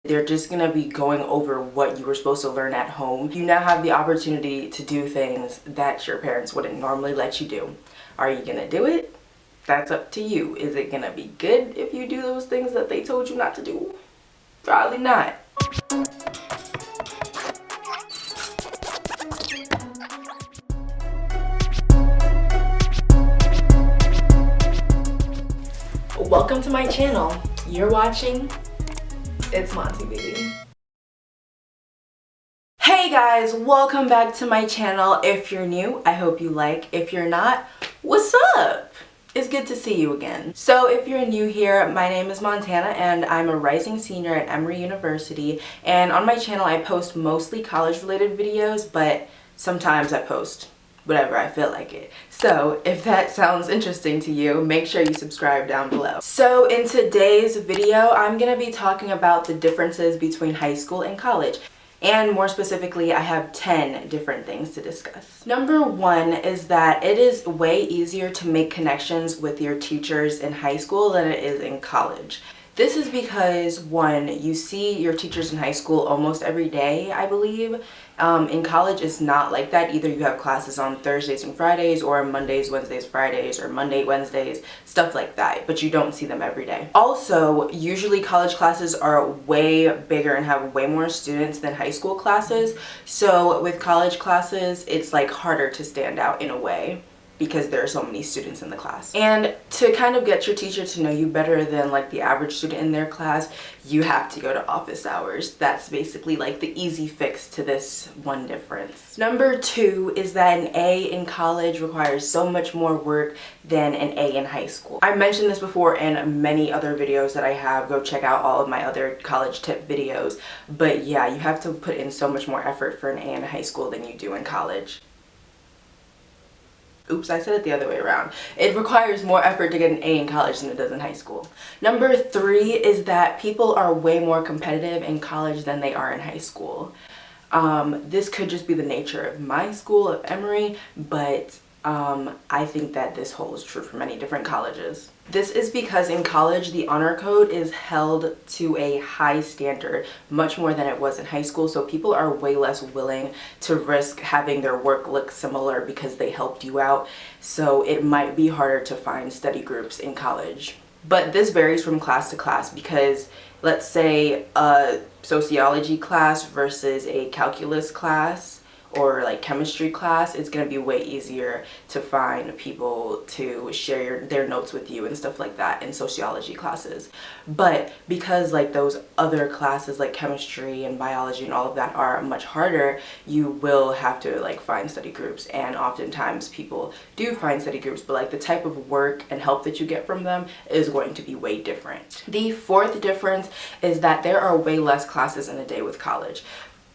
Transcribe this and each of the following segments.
They're just going to be going over what you were supposed to learn at home. You now have the opportunity to do things that your parents wouldn't normally let you do. Are you going to do it? That's up to you. Is it going to be good if you do those things that they told you not to do? Probably not. Welcome to my channel. You're watching It's Monty Baby. Hey guys, welcome back to my channel. If you're new, I hope you like. If you're not, what's up? It's good to see you again. So if you're new here, my name is Montana and I'm a rising senior at Emory University, and on my channel I post mostly college related videos, but sometimes I post whatever I feel like it. So if that sounds interesting to you, make sure you subscribe down below. So in today's video, I'm gonna be talking about the differences between high school and college. And more specifically, I have 10 different things to discuss. Number one is that it is way easier to make connections with your teachers in high school than it is in college. This is because, one, you see your teachers in high school almost every day, I believe. In college, it's not like that. Either you have classes on Thursdays and Fridays, or Mondays, Wednesdays, Fridays, or Monday, Wednesdays, stuff like that, but you don't see them every day. Also, usually college classes are way bigger and have way more students than high school classes. So with college classes, it's like harder to stand out in a way, because there are so many students in the class. And to kind of get your teacher to know you better than like the average student in their class, you have to go to office hours. That's basically like the easy fix to this one difference. Number two is that an A in college requires so much more work than an A in high school. I mentioned this before in many other videos that I have. Go check out all of my other college tip videos. But yeah, you have to put in so much more effort for an A in high school than you do in college. Oops, I said it the other way around. It requires more effort to get an A in college than it does in high school. Number three is that people are way more competitive in college than they are in high school. This could just be the nature of my school, of Emory, but I think that this holds true for many different colleges. This is because in college, the honor code is held to a high standard, much more than it was in high school, so people are way less willing to risk having their work look similar because they helped you out, so it might be harder to find study groups in college. But this varies from class to class, because let's say a sociology class versus a calculus class or like chemistry class, it's going to be way easier to find people to share their notes with you and stuff like that in sociology classes. But because like those other classes like chemistry and biology and all of that are much harder, you will have to like find study groups, and oftentimes people do find study groups, but like the type of work and help that you get from them is going to be way different. The fourth difference is that there are way less classes in a day with college.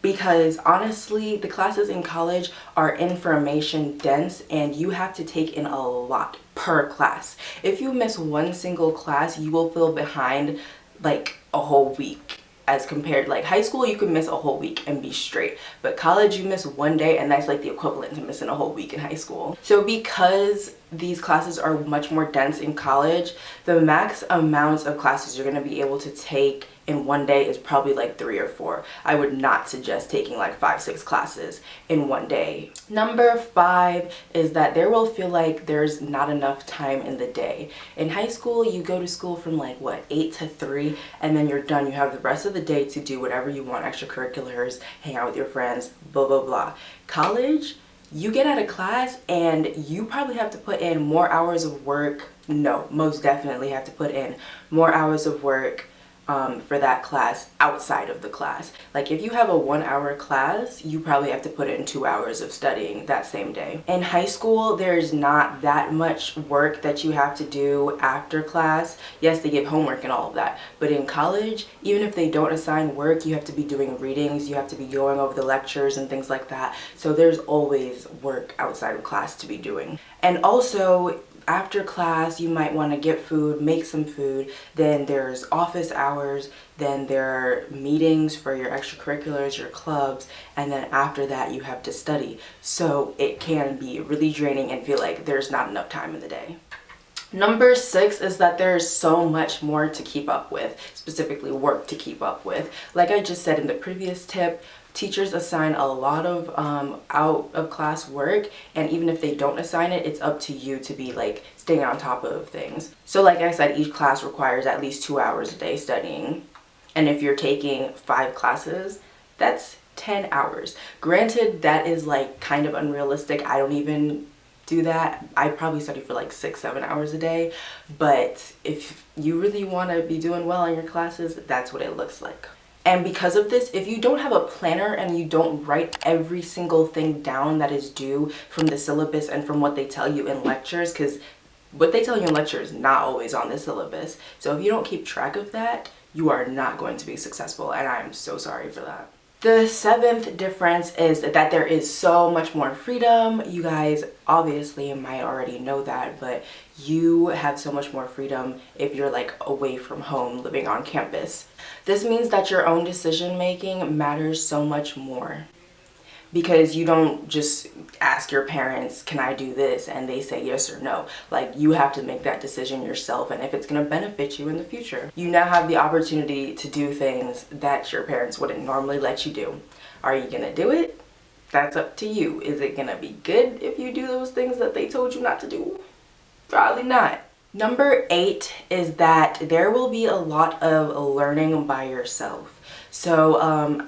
Because honestly, the classes in college are information dense and you have to take in a lot per class. If you miss one single class, you will feel behind like a whole week. As compared, like high school, you could miss a whole week and be straight. But college, you miss one day and that's like the equivalent to missing a whole week in high school. So because these classes are much more dense in college, the max amounts of classes you're going to be able to take in one day is probably like 3 or 4. I would not suggest taking like 5-6 classes in one day. Number 5 is that there will feel like there's not enough time in the day. In high school, you go to school from like what, 8 to 3, and then you're done. You have the rest of the day to do whatever you want, extracurriculars, hang out with your friends, blah blah blah. College, you get out of class and you probably have to put in more hours of work. No, most definitely have to put in more hours of work for that class outside of the class. Like if you have a 1-hour class, you probably have to put in 2 hours of studying that same day. In high school, there's not that much work that you have to do after class. Yes, they give homework and all of that, but in college, even if they don't assign work, you have to be doing readings, you have to be going over the lectures and things like that. So there's always work outside of class to be doing. And also, after class, you might want to get food, make some food, then there's office hours, then there are meetings for your extracurriculars, your clubs, and then after that you have to study. So it can be really draining and feel like there's not enough time in the day. Number 6 is that there's so much more to keep up with, specifically work to keep up with. Like I just said in the previous tip, teachers assign a lot of out of class work, and even if they don't assign it, it's up to you to be like staying on top of things. So like I said, each class requires at least 2 hours a day studying. And if you're taking 5 classes, that's 10 hours. Granted, that is like kind of unrealistic. I don't even do that. I probably study for like 6-7 hours a day, but if you really want to be doing well in your classes, that's what it looks like. And because of this, if you don't have a planner and you don't write every single thing down that is due from the syllabus and from what they tell you in lectures, because what they tell you in lectures is not always on the syllabus. So if you don't keep track of that, you are not going to be successful, and I'm so sorry for that. The 7th difference is that there is so much more freedom. You guys obviously might already know that, but you have so much more freedom if you're like away from home, living on campus. This means that your own decision making matters so much more, because you don't just ask your parents, can I do this? And they say yes or no. Like, you have to make that decision yourself, and if it's going to benefit you in the future. You now have the opportunity to do things that your parents wouldn't normally let you do. Are you going to do it? That's up to you. Is it going to be good if you do those things that they told you not to do? Probably not. Number 8 is that there will be a lot of learning by yourself. So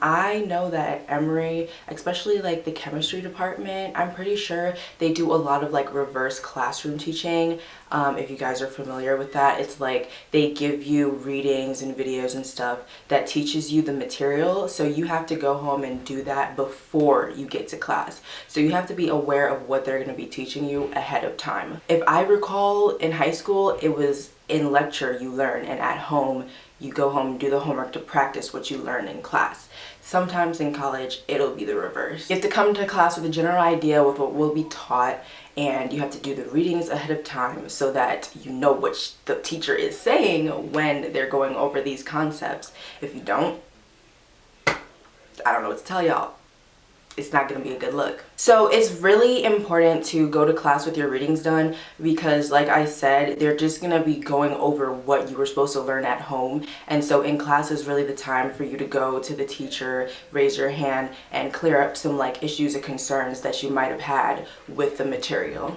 I know that at Emory, especially like the chemistry department, I'm pretty sure they do a lot of like reverse classroom teaching. If you guys are familiar with that, it's like they give you readings and videos and stuff that teaches you the material. So you have to go home and do that before you get to class. So you have to be aware of what they're going to be teaching you ahead of time. If I recall, in high school, it was in lecture you learn, and at home you go home and do the homework to practice what you learn in class. Sometimes in college, it'll be the reverse. You have to come to class with a general idea with what will be taught, and you have to do the readings ahead of time so that you know what the teacher is saying when they're going over these concepts. If you don't, I don't know what to tell y'all. It's not going to be a good look. So it's really important to go to class with your readings done, because like I said, they're just going to be going over what you were supposed to learn at home. And so in class is really the time for you to go to the teacher, raise your hand, and clear up some like issues or concerns that you might have had with the material.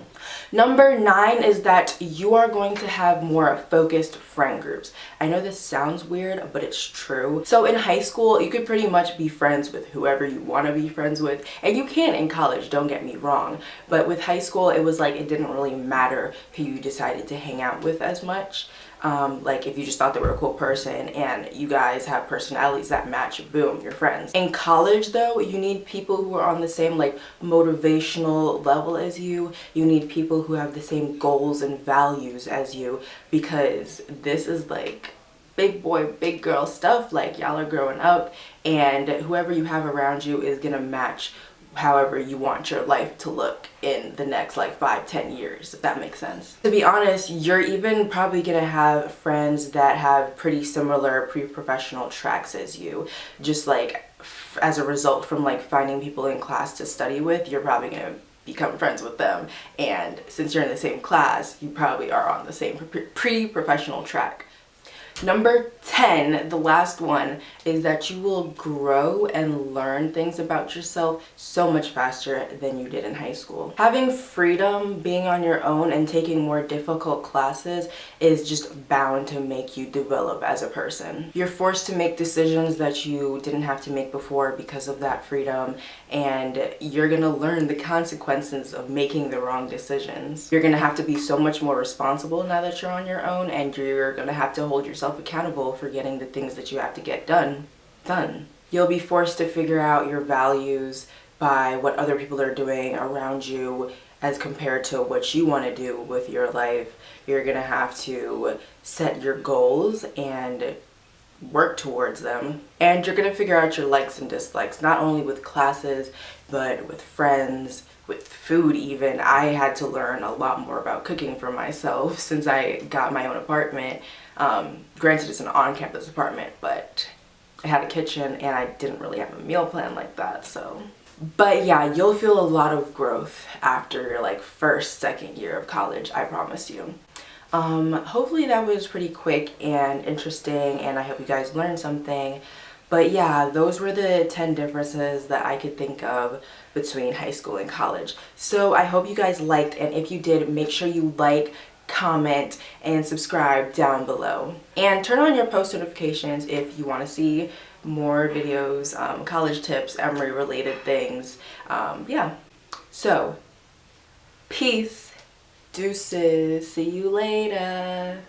Number 9 is that you are going to have more focused friend groups. I know this sounds weird, but it's true. So in high school, you could pretty much be friends with whoever you want to be friends with, and you can in college, don't get me wrong. But with high school, it was like it didn't really matter who you decided to hang out with as much. Like if you just thought they were a cool person and you guys have personalities that match, boom, you're friends. In college though, you need people who are on the same like motivational level as you. You need people who have the same goals and values as you, because this is like big boy, big girl stuff. Like, y'all are growing up, and whoever you have around you is gonna match however you want your life to look in the next like 5-10 years, if that makes sense. To be honest, you're even probably gonna have friends that have pretty similar pre-professional tracks as you. Just like as a result from like finding people in class to study with, you're probably gonna become friends with them, and since you're in the same class, you probably are on the same pre-professional track. Number 10, the last one, is that you will grow and learn things about yourself so much faster than you did in high school. Having freedom, being on your own, and taking more difficult classes is just bound to make you develop as a person. You're forced to make decisions that you didn't have to make before because of that freedom, and you're gonna learn the consequences of making the wrong decisions. You're gonna have to be so much more responsible now that you're on your own, and you're gonna have to hold yourself accountable for getting the things that you have to get done. You'll be forced to figure out your values by what other people are doing around you as compared to what you want to do with your life. You're gonna have to set your goals and work towards them, and you're gonna figure out your likes and dislikes, not only with classes but with friends, with food even. I had to learn a lot more about cooking for myself since I got my own apartment. Granted, it's an on-campus apartment, but I had a kitchen and I didn't really have a meal plan like that, so. But yeah, you'll feel a lot of growth after your like first, second year of college, I promise you. Hopefully that was pretty quick and interesting, and I hope you guys learned something. But yeah, those were the 10 differences that I could think of between high school and college. So I hope you guys liked, and if you did, make sure you like, comment, and subscribe down below. And turn on your post notifications if you want to see more videos, college tips, Emory related things. Yeah. So, peace, deuces, see you later.